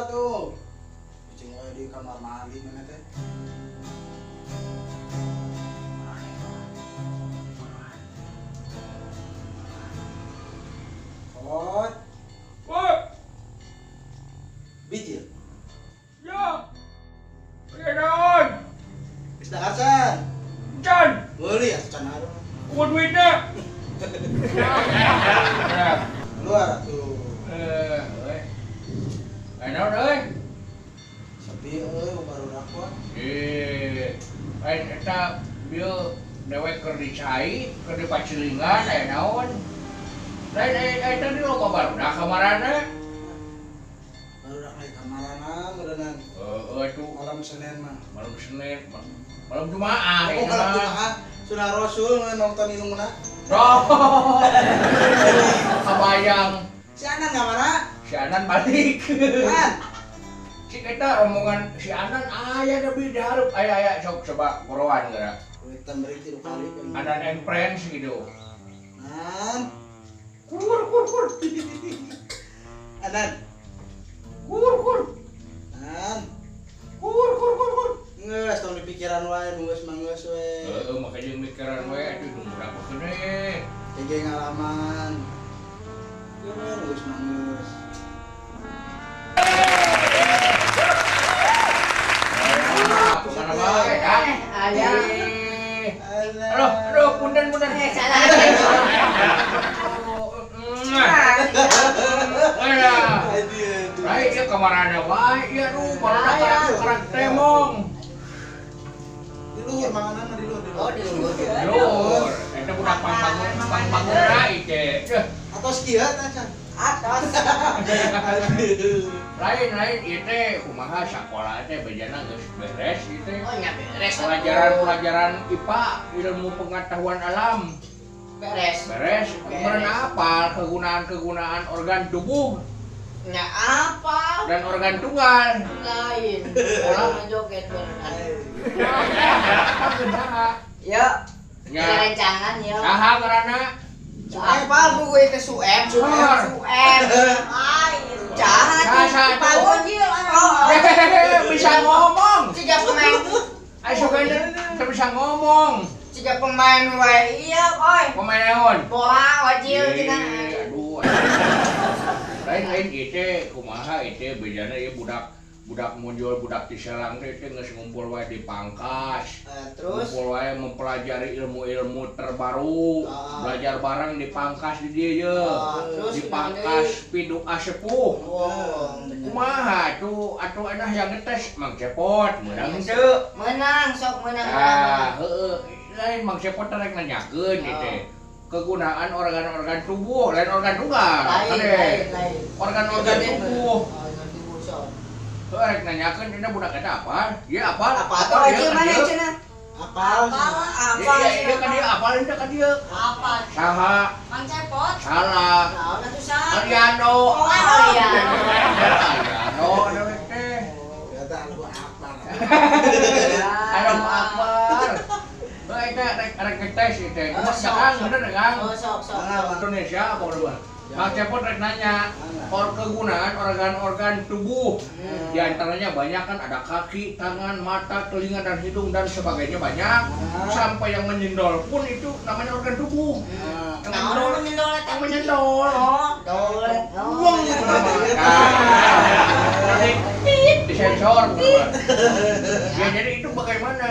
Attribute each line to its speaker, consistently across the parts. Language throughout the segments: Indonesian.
Speaker 1: tuh. Kucing gue di kamar mandi mana teh? Ot,
Speaker 2: Woi,
Speaker 1: bijil.
Speaker 2: ya, naon?
Speaker 1: Geus dahasan.
Speaker 2: Can,
Speaker 1: Meuli atuh can harum.
Speaker 2: kumaha duitna?
Speaker 1: Keluar atuh.
Speaker 2: Euy. Naon euy?
Speaker 1: Sepi euy baru rakwa.
Speaker 2: Lain eta bieu dewek keur dicai, keur dipacilingan aya naon? Lain eta di loba barudak kamarana.
Speaker 1: Baru rak naik kamarana meureunnan.
Speaker 2: Tuh
Speaker 1: Malam Senin mah.
Speaker 2: malam Senin, malam Jumaah.
Speaker 1: Oh, malam Jumaah sunah Rasul nonton ilmuna.
Speaker 2: Roh. Kabayang.
Speaker 1: Si Anan enggak mana?
Speaker 2: Si Anan balik.
Speaker 1: Kan?
Speaker 2: Si kita rombongan si Anan aya da di hareup aya sok coba porowan geura.
Speaker 1: Witan beri 3 kali.
Speaker 2: Anan and friends gitu.
Speaker 1: Nan.
Speaker 2: Kur.
Speaker 1: Anan.
Speaker 2: Kur.
Speaker 1: Nan.
Speaker 2: Kur.
Speaker 1: Ngeus tong di pikiran wae ngeus manggeus we.
Speaker 2: Makanya mikiran we aduh berapa kene.
Speaker 1: Kege ngalaman. Ngeus manggeus.
Speaker 2: Kemana bae kan?
Speaker 3: Ada.
Speaker 2: Aduh, punten.
Speaker 3: Salah.
Speaker 2: Baik ya kamarana bae ya aduh baru karak temong.
Speaker 1: Di luhur manganan di luhur.
Speaker 3: Oh, di luhur.
Speaker 2: Lur, eta budak pang-pangun ieu.
Speaker 1: Atos kieu tah can.
Speaker 3: Atas.
Speaker 2: Lain ieu teh kumaha sakola teh bejana geus beres ieu teh.
Speaker 3: Oh, nya beres.
Speaker 2: Pelajaran IPA, ilmu pengetahuan alam.
Speaker 3: Beres.
Speaker 2: Beres. Kemudian apal kegunaan organ tubuh
Speaker 3: Nya apa?
Speaker 2: dan organ tunggal.
Speaker 3: Lain. Orang joget beneran. Yuk.
Speaker 2: Ya.
Speaker 3: Rencangan yuk.
Speaker 2: Saha ngaranna?
Speaker 3: Apa buku itu suem? Ay, jahat.
Speaker 2: Saha tuh?
Speaker 3: Bangun yuk.
Speaker 2: Bisa ngomong.
Speaker 3: Tiga pemain.
Speaker 2: Ayo sebenarnya bisa ngomong.
Speaker 3: Tiga pemain wae iya, oi.
Speaker 2: Pemain naon?
Speaker 3: Bola wajil kita.
Speaker 2: Aduh. Lain ieu kumaha ieu bejana ieu budak munjul budak di Selang teh geus ngumpul wae di Pangkas.
Speaker 3: Terus
Speaker 2: Ngumpul wae mempelajari ilmu-ilmu terbaru. Belajar bareng di Pangkas di dieu
Speaker 3: terus
Speaker 2: di Pangkas Pidu Asepuh.
Speaker 3: oh,
Speaker 2: Kumaha atuh enak yang ngetes Mang Cepot menang teu?
Speaker 3: menang sok menang.
Speaker 2: Heueuh. Lain Mang Cepot rek nanyakeun ieu teh. Kegunaan organ-organ tubuh, lain organ tunggal.
Speaker 3: Lain.
Speaker 2: Organ-organ tubuh.
Speaker 3: Organ tubuh sok.
Speaker 2: Heuh rek nanyakeun dina budak eta apa? Ieu apal?
Speaker 3: Apa tuh aja mana cenah?
Speaker 1: Apal.
Speaker 3: Apa?
Speaker 2: Ieu kan dieu apal teh ka dieu.
Speaker 3: Apa?
Speaker 2: Saha?
Speaker 3: Mang Cepot.
Speaker 2: Salah.
Speaker 3: Naon atuh saha?
Speaker 2: Aliano.
Speaker 3: Oh, iya.
Speaker 2: Aliano ada teh.
Speaker 1: Ya tah lu apal.
Speaker 2: Ada Akbar. Baik rek ngetes ieu teh. Kang bener Kang.
Speaker 3: Oh, sok.
Speaker 2: Indonesia apa udah? Mang Cepot rek nanya, kegunaan organ-organ tubuh. Di antaranya banyak kan ada kaki, tangan, mata, telinga dan hidung dan sebagainya banyak. Sampai yang menyendol pun itu namanya organ tubuh. Yang
Speaker 3: Naon menyendol eta?
Speaker 2: Yang menyendol.
Speaker 3: Oh, dolet.
Speaker 2: Buang gitu disensor. Ya jadi itu bagaimana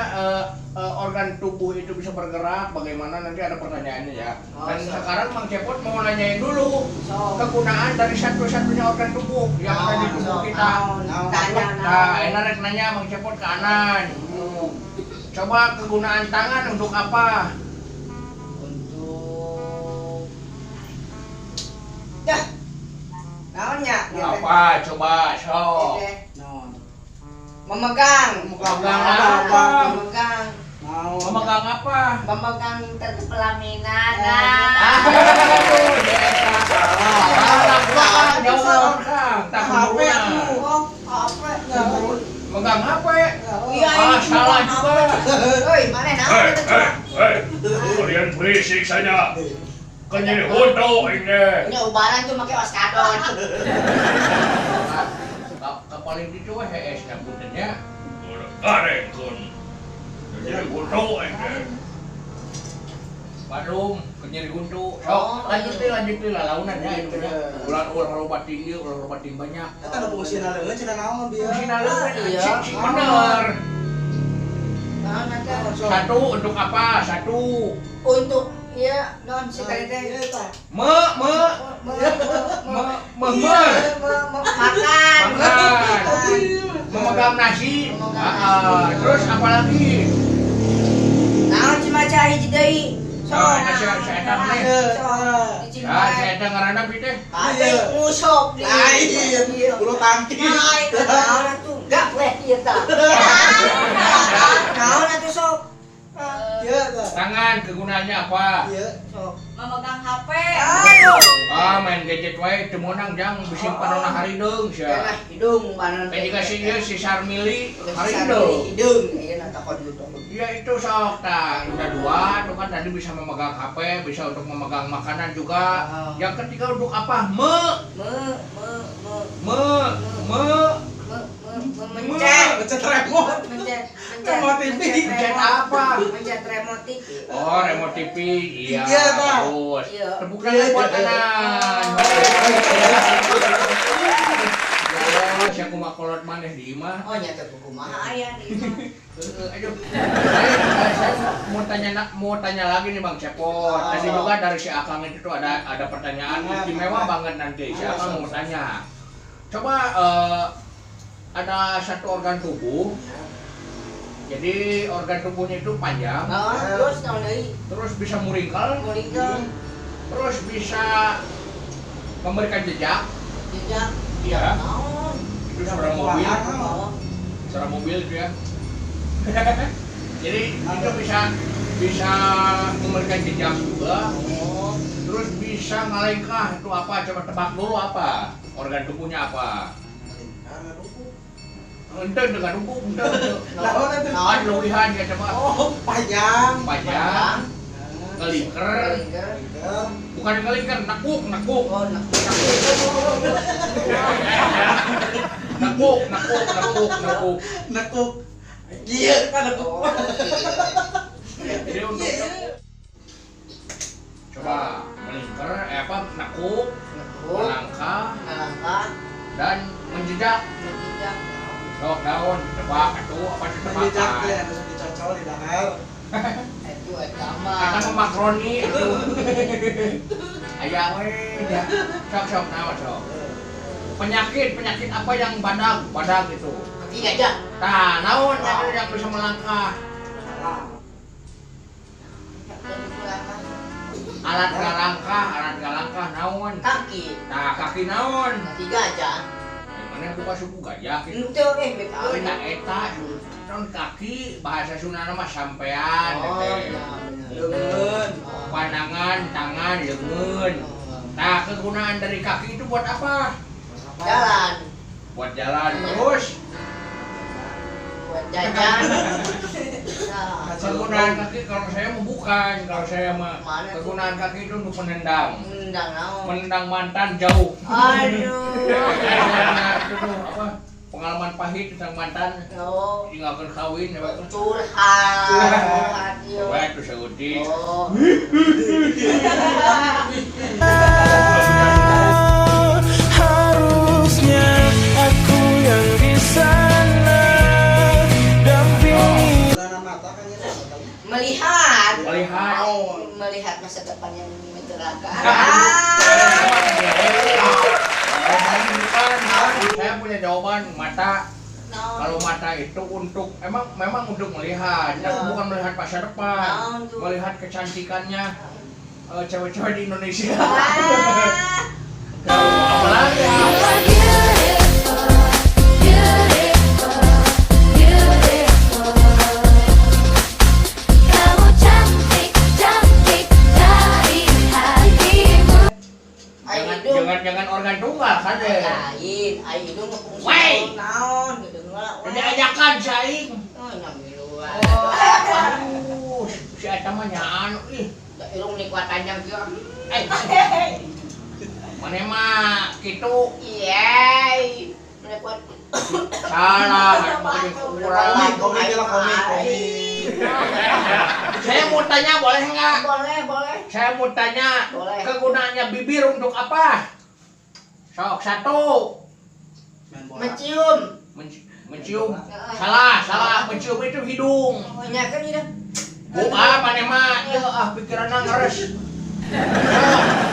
Speaker 2: organ tubuh itu bisa bergerak, bagaimana nanti ada pertanyaannya ya. Dan sekarang Mang Cepot mau nanyain dulu kegunaan dari satu-satunya organ tubuh yang ada di tubuh kita. Nah, enak rek nanya Mang Cepot ke Anan. Coba kegunaan tangan untuk apa?
Speaker 3: Untuk dah. Naonnya?
Speaker 2: Apa? Coba, sok.
Speaker 1: Non.
Speaker 3: Memegang.
Speaker 2: Memegang apa?
Speaker 3: Memegang.
Speaker 1: Mau
Speaker 2: Memegang apa?
Speaker 3: Memegang tata pelaminan.
Speaker 2: Megang HP.
Speaker 3: Iya ini
Speaker 2: Salah juga.
Speaker 3: Oi, mana naon itu?
Speaker 2: Kalian berisik saja. Kan jadi hoto ini.
Speaker 3: Ini ubaran tuh pakai oskadon.
Speaker 2: Kapal paling itu weh es na puntennya. Udah karengkeun. Jadi guntu ente. Badung, kenyeri guntu. Sok, lanjut deh lalaunan ya itu nya. Ulah loba tinggi, ulah loba ting banyak.
Speaker 1: Eta ada fungsinya leungeun cenah naon bieu.
Speaker 2: Fungsinya leungeun
Speaker 3: Iya.
Speaker 2: sih bener.
Speaker 3: Nah, nanti
Speaker 2: Satu untuk apa? Satu.
Speaker 3: untuk ya non si teh teh makan.
Speaker 2: Memegang nasi. Terus apa lagi?
Speaker 3: Naon si maca hiji deui.
Speaker 2: Nasi eta mah. Ya, saya ada ngaranna bi teh.
Speaker 3: Tapi ngusop di.
Speaker 1: Lain, bulu tangkis.
Speaker 3: Naon atuh gapleh ieu tah. Naon atuh sok.
Speaker 1: Ieu tah.
Speaker 2: Tangan kegunaannya apa?
Speaker 1: Ieu.
Speaker 3: Sok.
Speaker 4: Memegang HP.
Speaker 3: Aduh.
Speaker 2: Main gadget wae teu meunang jang bisi panonna harideung sia.
Speaker 3: Nah, hidung mana
Speaker 2: Teh jika si ieu si Sarmili
Speaker 3: hidung.
Speaker 2: harideung.
Speaker 3: Hidung ieu na takon gitu.
Speaker 2: Ya itu sok tah, udah dua, itu kan tadi bisa memegang HP, bisa untuk memegang makanan juga. Yang ketiga untuk apa?
Speaker 3: Mencet.
Speaker 1: Mencet remote.
Speaker 2: Mencet apa?
Speaker 3: Mencet remote TV.
Speaker 2: Oh, remote TV, iya.
Speaker 1: Iya, Pak.
Speaker 2: Bagus.
Speaker 3: Iya.
Speaker 2: Tepuk tangan buat anak. Ya, saya kumakolot maneh di imah.
Speaker 3: Oh nyata buku mah aya di imah.
Speaker 2: Aduh, saya mau tanya lagi nih Bang Cepot. Tadi juga dari si Akang itu tuh ada pertanyaan istimewa banget nanti. Si Akang mau tanya. Coba ada satu organ tubuh. Jadi organ tubuhnya itu panjang.
Speaker 3: Terus naon deui?
Speaker 2: Terus bisa muringkal.
Speaker 3: Muringkeun
Speaker 2: Terus bisa memberikan jejak.
Speaker 3: jejak.
Speaker 2: Iya.
Speaker 3: Naon?
Speaker 2: Itu suara mobil.
Speaker 3: Oh.
Speaker 2: Suara mobil itu ya. Jadi itu bisa memberikan jejak juga. Terus bisa ngalengkah itu apa? Coba tebak dulu apa? Organ tubuhnya apa? Ente dengan hukum, ente. Naon luwihan ya coba.
Speaker 1: Oh, panjang.
Speaker 2: Panjang, ngelingker, bukan ngelingker, nakuk.
Speaker 3: Oh, nak.
Speaker 2: Nakuk.
Speaker 1: Nekuk. Iya, kan nekuk.
Speaker 3: Oh.
Speaker 2: Jadi untuk coba melingkar, nakuk, melangkah, dan menjejak. Sok daun, tebak, atuh apa
Speaker 1: Menjejak
Speaker 2: ditebakan?
Speaker 1: teh harus dicocol di dahar.
Speaker 3: Itu eta mah.
Speaker 2: Kita mau makroni itu. Aya we, ya. Sok naon sok. Penyakit apa yang badag itu?
Speaker 3: Kaki gajah.
Speaker 2: Nah, naon yang bisa melangkah? Alat galangkah naon?
Speaker 3: Kaki.
Speaker 2: Nah, kaki naon?
Speaker 3: Kaki gajah.
Speaker 2: Yang mana buka suku gajah gitu.
Speaker 3: Itu beta.
Speaker 2: Nah, eta non kaki bahasa Sundana mah sampean.
Speaker 3: Oh,
Speaker 2: teh.
Speaker 3: iya.
Speaker 1: Leungeun.
Speaker 2: Pandangan, tangan, leungeun. Nah, kegunaan dari kaki itu buat apa?
Speaker 3: Jalan.
Speaker 2: Buat jalan terus.
Speaker 3: Buat jajan. Nah,
Speaker 2: Kegunaan kaki kalau saya mah bukan, kalau saya mah
Speaker 3: Mana tuh?
Speaker 2: kegunaan kaki itu untuk menendang.
Speaker 3: Mendang naon?
Speaker 2: Menendang mantan jauh.
Speaker 3: Aduh.
Speaker 2: Itu tuh apa? Pengalaman pahit tentang mantan
Speaker 3: Oh,
Speaker 2: tinggalkan kawin ya Pak.
Speaker 3: curhat yo.
Speaker 2: Wah, itu seutik.
Speaker 3: Oh.
Speaker 5: Harusnya aku yang di sana dampingi.
Speaker 1: Bulan mata kan ya tadi.
Speaker 3: Melihat. Melihat masa depan yang mencerahkan.
Speaker 2: Saya punya jawaban mata.
Speaker 3: No.
Speaker 2: Kalau mata itu untuk memang untuk melihat, tapi bukan melihat masa depan, melihat kecantikannya cewek-cewek di Indonesia. Apalagi
Speaker 4: Kamu cantik dari hatimu.
Speaker 2: jangan organ tunggal kan deh.
Speaker 3: Lain, ai itu ngepungsi.
Speaker 2: Wey.
Speaker 3: Naon gitu mah.
Speaker 2: Jadi ajakan saing.
Speaker 3: Oh, nyamiluan.
Speaker 2: Oh, si eta mah nyaan ih.
Speaker 3: Da irung nikwa tanjang kieu.
Speaker 2: Mana mah kitu.
Speaker 3: Iya. Nikwa
Speaker 2: Salah, makin kurang.
Speaker 1: Komik lah komik.
Speaker 2: Saya mau tanya boleh nggak?
Speaker 3: Boleh.
Speaker 2: Saya mau tanya
Speaker 3: Boleh.
Speaker 2: kegunaannya bibir untuk apa? Sok satu.
Speaker 1: Main bola.
Speaker 3: Mencium.
Speaker 2: Mencium. Salah. Mencium itu hidung.
Speaker 3: Banyak kan ini.
Speaker 2: Bukan mana mah? Ya pikiran ngeres.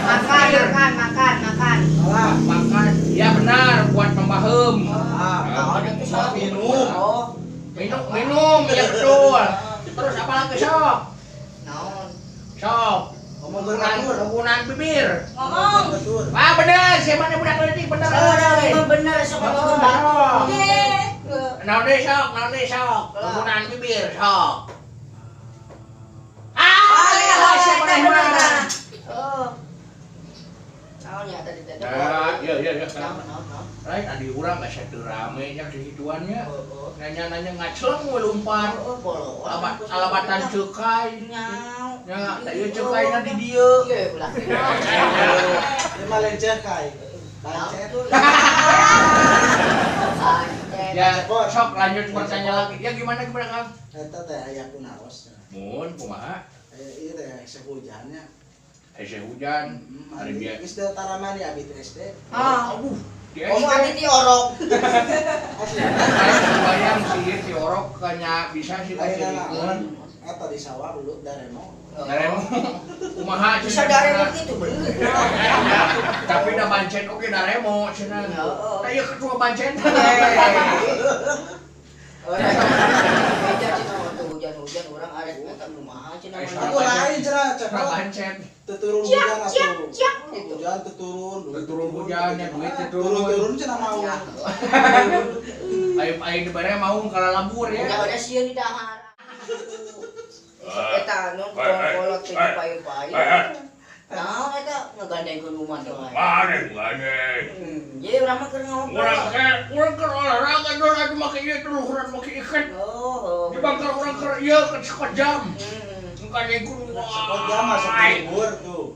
Speaker 3: Makan.
Speaker 1: Salah.
Speaker 2: Makan. Ya benar buat membahem.
Speaker 1: Ah,
Speaker 3: itu salah.
Speaker 1: minum.
Speaker 3: Oh.
Speaker 2: Minum ya betul. Terus apa lagi sok?
Speaker 3: Naon.
Speaker 2: Sok.
Speaker 1: Ngomong betul.
Speaker 2: Penggunaan bibir.
Speaker 4: Ngomong.
Speaker 1: Betul.
Speaker 2: Ah benar, saya mana budak letik benar.
Speaker 3: Bener sama
Speaker 2: Oh.
Speaker 4: Ye.
Speaker 2: Naon sok. Penggunaan bibir sok. Saya mana?
Speaker 3: Oh. Naon ya tadi.
Speaker 2: Ya.
Speaker 3: Naon.
Speaker 2: Lain adi urang asa teu rame nya kehituannya.
Speaker 3: Oh.
Speaker 2: Nanya ngaceleng we lumpat.
Speaker 3: Bolong.
Speaker 2: Alabatan cekai.
Speaker 3: Nyau.
Speaker 2: Ya, da ieu cekaina di dieu.
Speaker 3: Iya, ulah.
Speaker 1: Dia mah leceh kai. Leceh.
Speaker 2: Ya, sok lanjut bertanya lagi. Ya gimana Kang?
Speaker 1: Eta teh aya kunaos.
Speaker 2: Mun kumaha?
Speaker 1: Ieu teh sehujannya.
Speaker 2: Hese hujan. Hari biasa.
Speaker 1: Geus teu taraman di abdi SD.
Speaker 2: Di
Speaker 3: Kamu
Speaker 2: SD.
Speaker 3: ada di orok.
Speaker 1: Asli.
Speaker 2: Saya bayang sih si orok kanya bisa sih kasih
Speaker 1: Ayeuna
Speaker 2: dikeun.
Speaker 1: naon? Eta di sawah dulu dareno.
Speaker 2: Daremo kumaha
Speaker 3: Bisa dari begitu bener.
Speaker 2: Tapi da bancen oke daremo cenah. Da ieu ketua bancen.
Speaker 3: Hujan orang ada eta kumaha cenah.
Speaker 1: Aku lain cenah
Speaker 2: Cenah bancen.
Speaker 1: Teturun hujan atuh.
Speaker 3: Gitu.
Speaker 1: Hujan teturun,
Speaker 2: Turun hujannya duit
Speaker 1: turun cenah mau.
Speaker 2: Ayo di bare mau kala labur ya.
Speaker 3: Udah sieun di dahar. Eta non kolot teh payu-payu. Nah, eta ngagandengkeun rumah teh. Jadi urang mah keur ngobrol.
Speaker 2: Urang keur olahraga dong atuh make ieu teh luhuran make ikan.
Speaker 3: Oh.
Speaker 2: Dibangkar urang keur ieu ke sekot jam. Ngkadengkeun
Speaker 1: Sekot jam masuk di luhur tuh.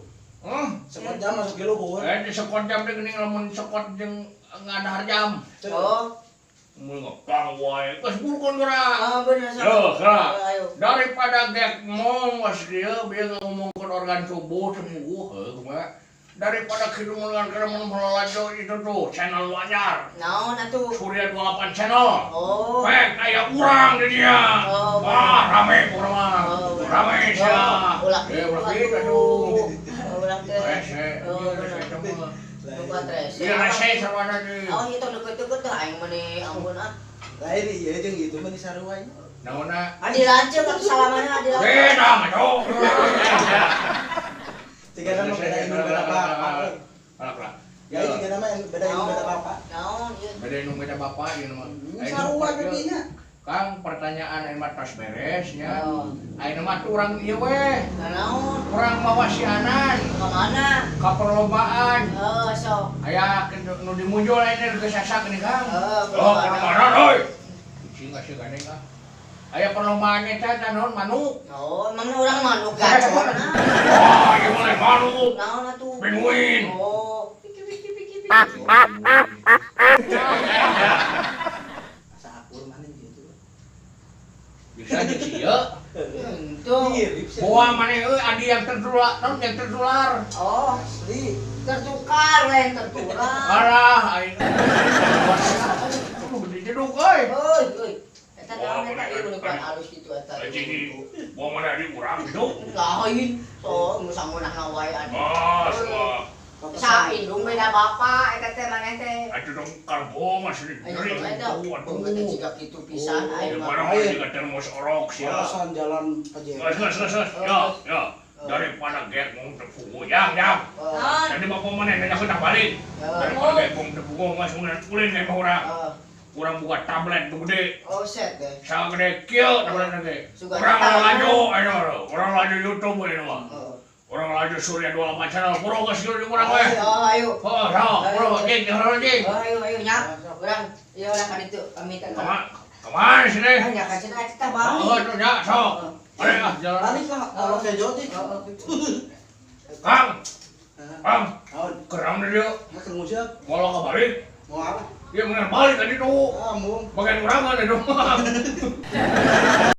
Speaker 2: Hah?
Speaker 1: Sekot jam masuk di luhur.
Speaker 2: Di sekot jam teh geuning lamun sekot jeung ngadahar jam.
Speaker 3: Oh.
Speaker 2: Mun ngepang wae geus burukon geura.
Speaker 3: Ah bener
Speaker 2: Yo, geura.
Speaker 3: Ayo.
Speaker 2: Daripada gekmong geus dieu bieu ngomongkeun organ tubuh sembuh heuh kumaha. Daripada kitu mulungan keur mun melalajo itu tuh channel Wajar.
Speaker 3: Naon atuh?
Speaker 2: Surya 28 channel.
Speaker 3: Oh.
Speaker 2: Pek aya urang di dia.
Speaker 3: Oh,
Speaker 2: Rame urang mah.
Speaker 3: Oh,
Speaker 2: Rame sia.
Speaker 3: Ulah.
Speaker 2: Ulah kitu tuh.
Speaker 3: Ulah teh.
Speaker 2: Rese,
Speaker 3: Oh,
Speaker 2: ieu
Speaker 3: bener.
Speaker 2: rese mah.
Speaker 3: Bukan rese.
Speaker 2: Ieu rese sarwana deui.
Speaker 3: Oh, itu deket-deket teh aing mah nih ampun ah.
Speaker 1: Lain ieu jeung itu mah di sarua ieu.
Speaker 2: Naonna?
Speaker 3: Adi lanceuk atuh salamanna adi lanceuk.
Speaker 2: Beda mah cok.
Speaker 1: Tiga nama beda indung beda bapak.
Speaker 2: Alak.
Speaker 1: Ya tiga nama beda indung beda bapak.
Speaker 3: Naon ieu?
Speaker 2: Beda nu beda bapak ieu mah.
Speaker 1: Sarua geudinya.
Speaker 2: Kang pertanyaan anu mah tos beres nya.
Speaker 3: Oh.
Speaker 2: Ayeuna mah urang ieu we.
Speaker 3: Naon?
Speaker 2: Urang bawa sianan
Speaker 3: Ka mana?
Speaker 2: ka perlombaan.
Speaker 3: Oh, sok.
Speaker 2: Aya nu dimunjul aya geus sasak nih Kang.
Speaker 3: Oh,
Speaker 2: perlombaan euy. Cing kasih gandeng ah. Aya perlombaan eta naon manuk.
Speaker 3: Oh, emang urang manuk gacor.
Speaker 2: Oh, ieu mah manuk.
Speaker 3: Naon atuh?
Speaker 2: Penguin.
Speaker 3: Oh.
Speaker 1: Sakur maneh gitu.
Speaker 2: Bisa di ieu.
Speaker 3: Tuh.
Speaker 2: Bawa maneh euy adi yang tertular, naon yang tertular.
Speaker 3: Oh,
Speaker 1: Asli.
Speaker 3: tertukar lain tertular.
Speaker 2: Arah aing. Gede jeduk euy.
Speaker 3: Euy. Eta naon eta ieu nu kan alus kitu eta.
Speaker 2: Bawa mana di urang hidup.
Speaker 3: Lain. So, nu sangunahna wae adi.
Speaker 2: Semua.
Speaker 3: Sa indung beda bapak eta teh maneh teh.
Speaker 2: Atuh dong karbo masih
Speaker 3: Ayo
Speaker 2: dari
Speaker 3: eta. Tunggu teh jiga kitu pisan
Speaker 2: Ya
Speaker 3: aing mah.
Speaker 2: barang mah juga termos orok sia.
Speaker 1: Alasan jalan Pajero.
Speaker 2: Gas. Ya. Daripada gekmong tepungu yang.
Speaker 4: Non.
Speaker 2: Jadi bapak mana nanya hendak balik. Daripada gekmong tepungu mas mun kulin ke urang. Urang buat tablet tuh gede.
Speaker 3: Oh, set deh.
Speaker 2: Sa gede kieu tablet gede.
Speaker 3: Suka
Speaker 2: Urang
Speaker 3: tahu.
Speaker 2: laju anu. Urang laju YouTube we mah.
Speaker 3: Oh.
Speaker 2: Urang laju Surya 28 channel. Puro geus kieu urang we.
Speaker 3: Ayo.
Speaker 2: Oh, puro geng jeung.
Speaker 3: Ayo nyak. Urang ieu urang ka ditu pamitan.
Speaker 2: Kemana sini?
Speaker 3: Nya ka cenah eta balik.
Speaker 2: Oh, itu ya, sok. Ayo jalan.
Speaker 1: Balik lah kalau ke Joti.
Speaker 2: Kang,
Speaker 1: Naon?
Speaker 2: kerang dia.
Speaker 1: Makan musik.
Speaker 2: Kalau ke balik,
Speaker 1: Mau apa?
Speaker 2: Ya benar balik tadi tuh.
Speaker 1: Mau.
Speaker 2: Bagian kurangan itu.